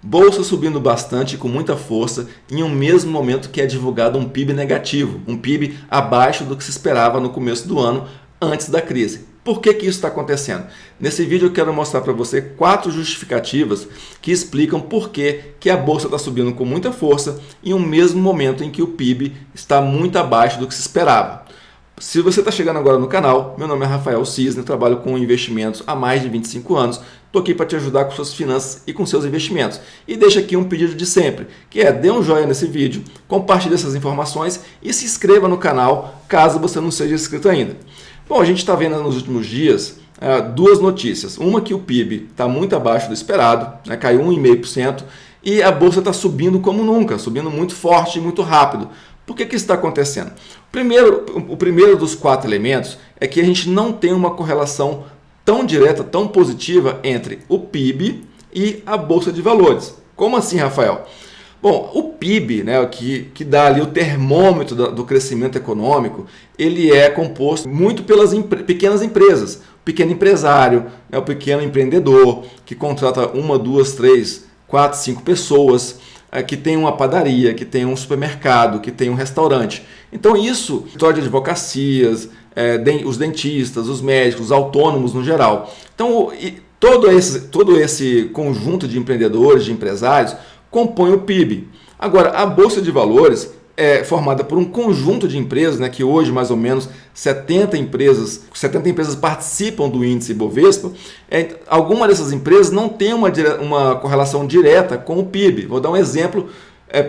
Bolsa subindo bastante com muita força em um mesmo momento que é divulgado um PIB negativo, um PIB abaixo do que se esperava no começo do ano, antes da crise. Por que isso está acontecendo? Nesse vídeo eu quero mostrar para você 4 justificativas que explicam por que a Bolsa está subindo com muita força em um mesmo momento em que o PIB está muito abaixo do que se esperava. Se você está chegando agora no canal, meu nome é Rafael Cisne, trabalho com investimentos há mais de 25 anos, estou aqui para te ajudar com suas finanças e com seus investimentos. E deixa aqui um pedido de sempre, que é dê um joinha nesse vídeo, compartilhe essas informações e se inscreva no canal caso você não seja inscrito ainda. Bom, a gente está vendo nos últimos dias 2 notícias. Uma que o PIB está muito abaixo do esperado, caiu 1,5%, e a Bolsa está subindo como nunca, subindo muito forte e muito rápido. Por que isso está acontecendo? O primeiro dos 4 elementos é que a gente não tem uma correlação tão direta, tão positiva entre o PIB e a Bolsa de Valores. Como assim, Rafael? Bom, o PIB, que dá ali o termômetro do crescimento econômico, ele é composto muito pelas pequenas empresas. O pequeno empresário, o pequeno empreendedor, que contrata 1, 2, 3, 4, 5 pessoas, que tem uma padaria, que tem um supermercado, que tem um restaurante. Então isso, história de advocacias, os dentistas, os médicos, os autônomos no geral. Então todo esse conjunto de empreendedores, de empresários, compõe o PIB. Agora, a Bolsa de Valores é formada por um conjunto de empresas, que hoje mais ou menos 70 empresas participam do índice Bovespa. Algumas dessas empresas não têm uma correlação direta com o PIB. Vou dar um exemplo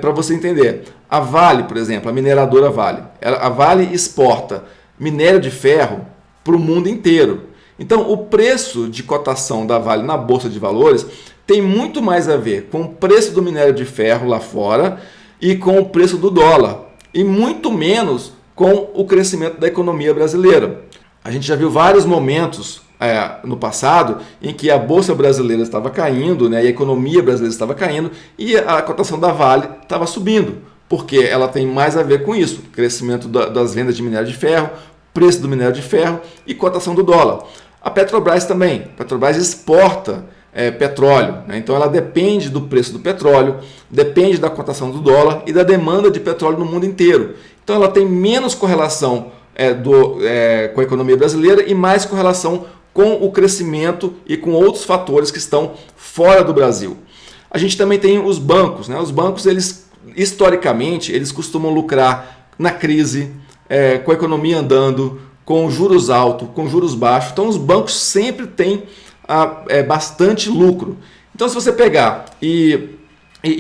para você entender. A Vale, por exemplo, a mineradora Vale. A Vale exporta minério de ferro para o mundo inteiro. Então, o preço de cotação da Vale na Bolsa de Valores tem muito mais a ver com o preço do minério de ferro lá fora e com o preço do dólar, e muito menos com o crescimento da economia brasileira. A gente já viu vários momentos no passado em que a Bolsa brasileira estava caindo, e a economia brasileira estava caindo, e a cotação da Vale estava subindo, porque ela tem mais a ver com isso, crescimento das vendas de minério de ferro, preço do minério de ferro e cotação do dólar. A Petrobras também. A Petrobras exporta petróleo, então ela depende do preço do petróleo, depende da cotação do dólar e da demanda de petróleo no mundo inteiro. Então ela tem menos correlação com a economia brasileira e mais correlação com o crescimento e com outros fatores que estão fora do Brasil. A gente também tem os bancos. Os bancos, historicamente, eles costumam lucrar na crise, com a economia andando, com juros altos, com juros baixos. Então os bancos sempre têm bastante lucro. Então, se você pegar e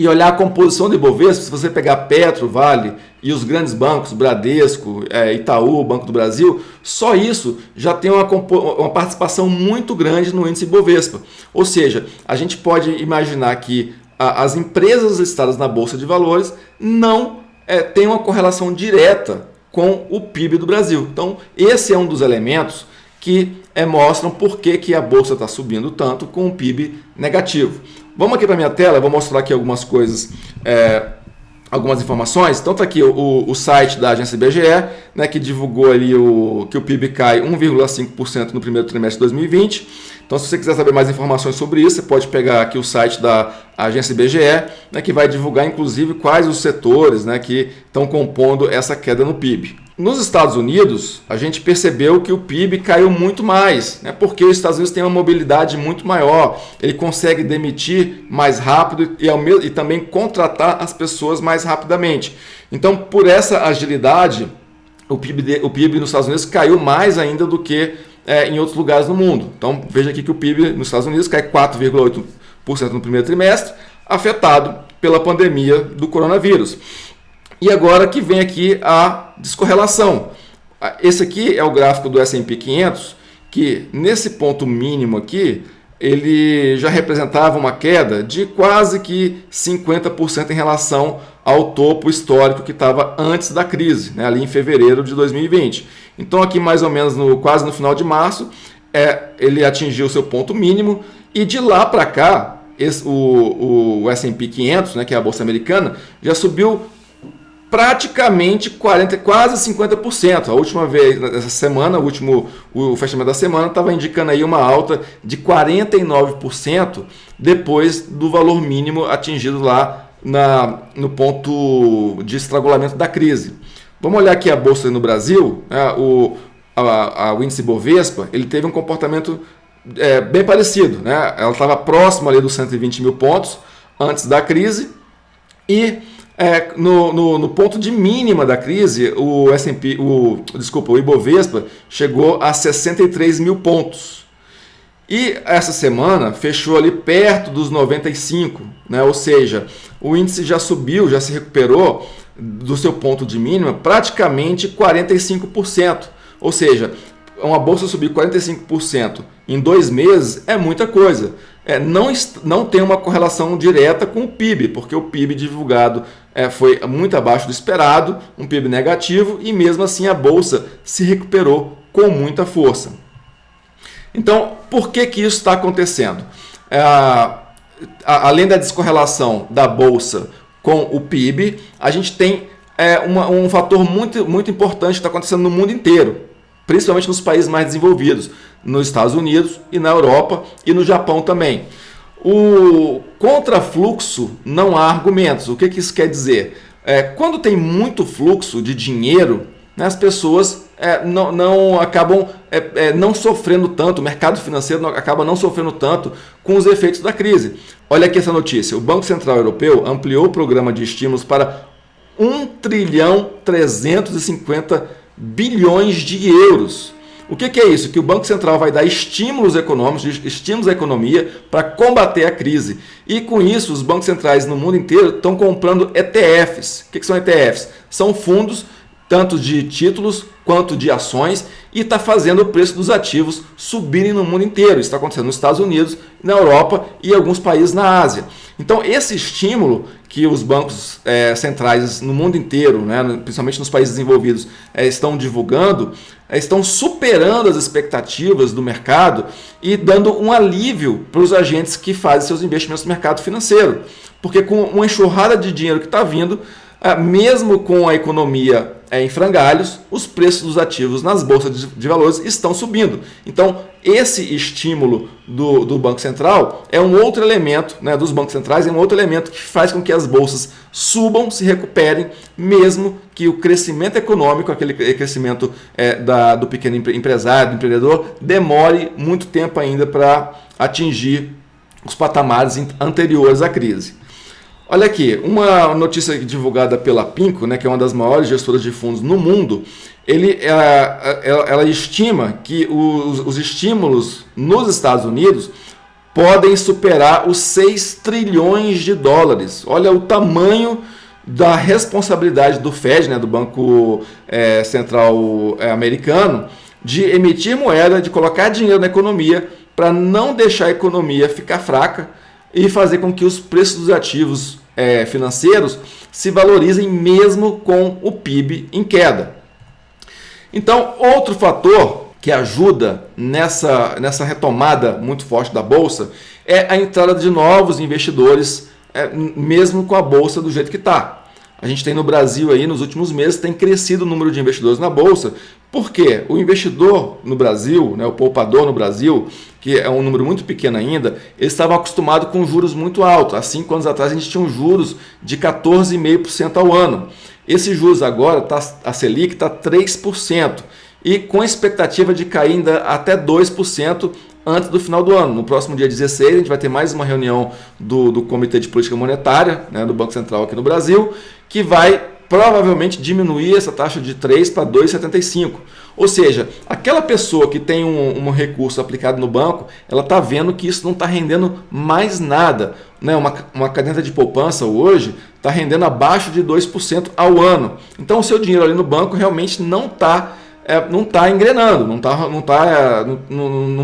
olhar a composição do Ibovespa, se você pegar Petro, Vale e os grandes bancos, Bradesco, Itaú, Banco do Brasil, só isso já tem uma participação muito grande no índice Ibovespa. Ou seja, a gente pode imaginar que as empresas listadas na Bolsa de Valores não têm uma correlação direta com o PIB do Brasil. Então, esse é um dos elementos que mostram por que a Bolsa está subindo tanto com o PIB negativo. Vamos aqui para a minha tela, eu vou mostrar aqui algumas coisas, algumas informações. Então está aqui o site da agência IBGE, que divulgou ali que o PIB cai 1,5% no primeiro trimestre de 2020. Então, se você quiser saber mais informações sobre isso, você pode pegar aqui o site da agência IBGE, que vai divulgar inclusive quais os setores que estão compondo essa queda no PIB. Nos Estados Unidos, a gente percebeu que o PIB caiu muito mais, porque os Estados Unidos têm uma mobilidade muito maior, ele consegue demitir mais rápido e também contratar as pessoas mais rapidamente. Então, por essa agilidade, o PIB nos Estados Unidos caiu mais ainda do que em outros lugares no mundo. Então, veja aqui que o PIB nos Estados Unidos cai 4,8% no primeiro trimestre, afetado pela pandemia do coronavírus. E agora que vem aqui a descorrelação. Esse aqui é o gráfico do S&P 500, que nesse ponto mínimo aqui, ele já representava uma queda de quase que 50% em relação ao topo histórico que estava antes da crise, ali em fevereiro de 2020. Então aqui mais ou menos quase no final de março, ele atingiu o seu ponto mínimo e de lá para cá, o S&P 500, que é a bolsa americana, já subiu praticamente 40, quase 50%. A última vez, essa semana, o fechamento da semana estava indicando aí uma alta de 49% depois do valor mínimo atingido lá no ponto de estrangulamento da crise. Vamos olhar aqui a bolsa no Brasil, né? O índice Bovespa, ele teve um comportamento bem parecido, né? Ela estava próxima ali dos 120 mil pontos antes da crise e no ponto de mínima da crise, o Ibovespa chegou a 63 mil pontos. E essa semana fechou ali perto dos 95, né? Ou seja, o índice já subiu, já se recuperou do seu ponto de mínima praticamente 45%. Ou seja, uma bolsa subir 45% em 2 meses é muita coisa. Não tem uma correlação direta com o PIB, porque o PIB divulgado foi muito abaixo do esperado, um PIB negativo, e mesmo assim a bolsa se recuperou com muita força. Então, por que isso está acontecendo? Além da descorrelação da bolsa com o PIB, a gente tem um fator muito, muito importante que está acontecendo no mundo inteiro, principalmente nos países mais desenvolvidos, nos Estados Unidos e na Europa e no Japão também. O contrafluxo não há argumentos. O que isso quer dizer? Quando tem muito fluxo de dinheiro, né, as pessoas não acabam não sofrendo tanto, o mercado financeiro acaba não sofrendo tanto com os efeitos da crise. Olha aqui essa notícia. O Banco Central Europeu ampliou o programa de estímulos para 1,350 bilhões de euros. O que é isso? Que o Banco Central vai dar estímulos econômicos, estímulos à economia para combater a crise. E com isso, os bancos centrais no mundo inteiro estão comprando ETFs. O que são ETFs? São fundos tanto de títulos quanto de ações, e está fazendo o preço dos ativos subirem no mundo inteiro. Isso está acontecendo nos Estados Unidos, na Europa e em alguns países na Ásia. Então, esse estímulo que os bancos centrais no mundo inteiro, né, principalmente nos países desenvolvidos, estão divulgando, estão superando as expectativas do mercado e dando um alívio para os agentes que fazem seus investimentos no mercado financeiro. Porque com uma enxurrada de dinheiro que está vindo, mesmo com a economia em frangalhos, os preços dos ativos nas bolsas de valores estão subindo. Então, esse estímulo do Banco Central é um outro elemento, né, dos bancos centrais, é um outro elemento que faz com que as bolsas subam, se recuperem, mesmo que o crescimento econômico, aquele crescimento do pequeno empresário, do empreendedor, demore muito tempo ainda para atingir os patamares anteriores à crise. Olha aqui, uma notícia divulgada pela PINCO, né, que é uma das maiores gestoras de fundos no mundo, ela estima que os estímulos nos Estados Unidos podem superar os 6 trilhões de dólares. Olha o tamanho da responsabilidade do Fed, né, do Banco Central americano, de emitir moeda, de colocar dinheiro na economia para não deixar a economia ficar fraca e fazer com que os preços dos ativos financeiros se valorizem mesmo com o PIB em queda. Então, outro fator que ajuda nessa retomada muito forte da Bolsa é a entrada de novos investidores, mesmo com a Bolsa do jeito que está. A gente tem no Brasil, aí, nos últimos meses, tem crescido o número de investidores na Bolsa, porque o investidor no Brasil, né, o poupador no Brasil, que é um número muito pequeno ainda, ele estava acostumado com juros muito altos. Há 5 anos atrás a gente tinha juros de 14,5% ao ano. Esses juros agora, a Selic está 3%, e com expectativa de cair ainda até 2% antes do final do ano. No próximo dia 16, a gente vai ter mais uma reunião do Comitê de Política Monetária, né, do Banco Central aqui no Brasil, que vai provavelmente diminuir essa taxa de 3 para 2,75. Ou seja, aquela pessoa que tem um recurso aplicado no banco, ela está vendo que isso não está rendendo mais nada. Né? Uma caderneta de poupança hoje está rendendo abaixo de 2% ao ano. Então o seu dinheiro ali no banco realmente não está engrenando, não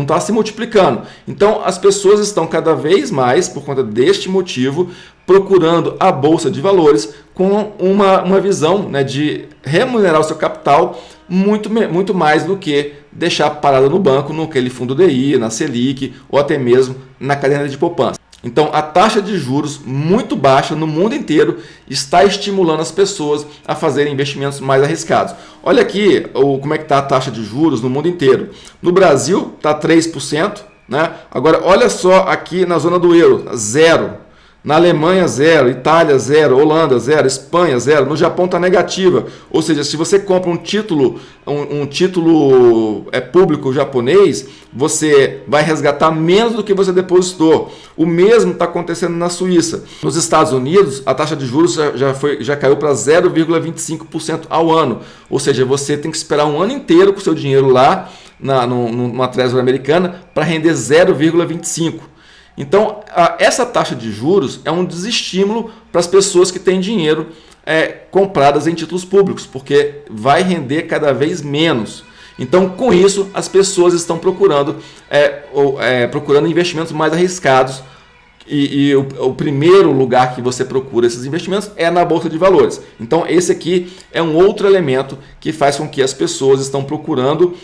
está se multiplicando. Então as pessoas estão cada vez mais, por conta deste motivo, procurando a Bolsa de Valores com uma visão, né, de remunerar o seu capital muito mais do que deixar parado no banco, naquele fundo DI, na Selic ou até mesmo na caderneta de poupança. Então, a taxa de juros muito baixa no mundo inteiro está estimulando as pessoas a fazerem investimentos mais arriscados. Olha aqui como é que está a taxa de juros no mundo inteiro. No Brasil está 3%, né? Agora, olha só aqui na zona do euro, 0%. Na Alemanha, 0%, Itália, 0%, Holanda, 0%, Espanha, 0%, no Japão está negativa. Ou seja, se você compra um título público japonês, você vai resgatar menos do que você depositou. O mesmo está acontecendo na Suíça. Nos Estados Unidos, a taxa de juros já caiu para 0,25% ao ano. Ou seja, você tem que esperar um ano inteiro com o seu dinheiro lá numa Treasury americana para render 0,25%. Então, essa taxa de juros é um desestímulo para as pessoas que têm dinheiro compradas em títulos públicos, porque vai render cada vez menos. Então, com isso, as pessoas estão procurando investimentos mais arriscados. E o primeiro lugar que você procura esses investimentos é na Bolsa de Valores. Então, esse aqui é um outro elemento que faz com que as pessoas estão procurando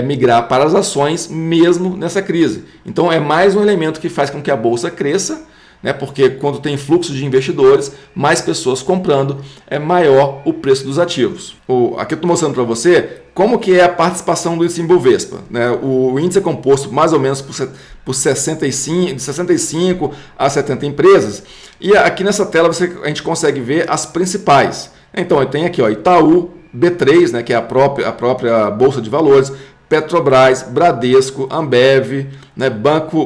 migrar para as ações mesmo nessa crise. Então, é mais um elemento que faz com que a Bolsa cresça, né? Porque quando tem fluxo de investidores, mais pessoas comprando, é maior o preço dos ativos. Aqui eu estou mostrando para você como que é a participação do índice Ibovespa, né? O índice é composto mais ou menos por 65 a 70 empresas. E aqui nessa tela a gente consegue ver as principais. Então eu tenho aqui Itaú, B3, né, que é a própria Bolsa de Valores, Petrobras, Bradesco, Ambev, né, Banco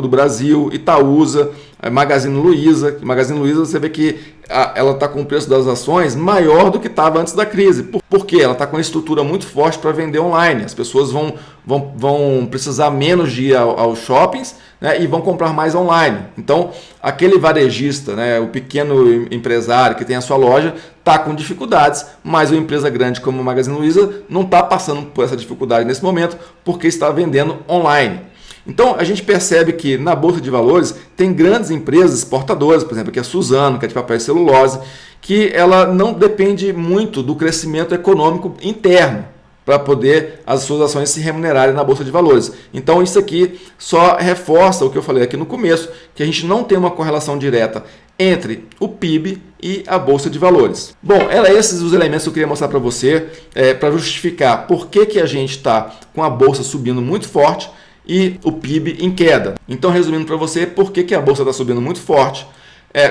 do Brasil, Itaúsa, Magazine Luiza. Magazine Luiza, você vê que ela está com o preço das ações maior do que estava antes da crise. Por quê? Ela está com uma estrutura muito forte para vender online. As pessoas vão precisar menos de ir aos shoppings, né, e vão comprar mais online. Então, aquele varejista, né, o pequeno empresário que tem a sua loja, está com dificuldades, mas uma empresa grande como a Magazine Luiza não está passando por essa dificuldade nesse momento porque está vendendo online. Então, a gente percebe que na Bolsa de Valores tem grandes empresas exportadoras, por exemplo, aqui a Suzano, que é de papel e celulose, que ela não depende muito do crescimento econômico interno para poder as suas ações se remunerarem na Bolsa de Valores. Então, isso aqui só reforça o que eu falei aqui no começo, que a gente não tem uma correlação direta entre o PIB e a Bolsa de Valores. Bom, eram esses os elementos que eu queria mostrar para você, para justificar por que a gente está com a Bolsa subindo muito forte e o PIB em queda. Então, resumindo para você, por que a Bolsa está subindo muito forte,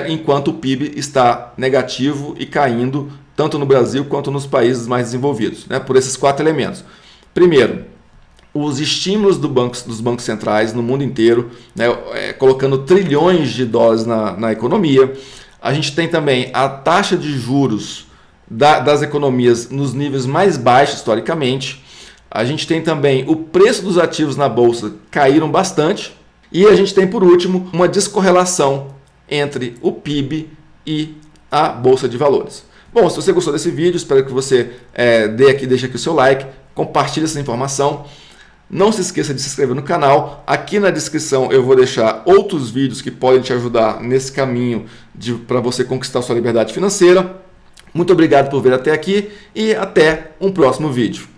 enquanto o PIB está negativo e caindo, tanto no Brasil quanto nos países mais desenvolvidos, né, por esses 4 elementos. Primeiro, os estímulos dos bancos centrais no mundo inteiro, né, colocando trilhões de dólares na economia. A gente tem também a taxa de juros das economias nos níveis mais baixos historicamente. A gente tem também o preço dos ativos na Bolsa caíram bastante. E a gente tem, por último, uma descorrelação entre o PIB e a Bolsa de Valores. Bom, se você gostou desse vídeo, espero que você deixe aqui o seu like, compartilhe essa informação. Não se esqueça de se inscrever no canal. Aqui na descrição eu vou deixar outros vídeos que podem te ajudar nesse caminho para você conquistar sua liberdade financeira. Muito obrigado por ver até aqui e até um próximo vídeo.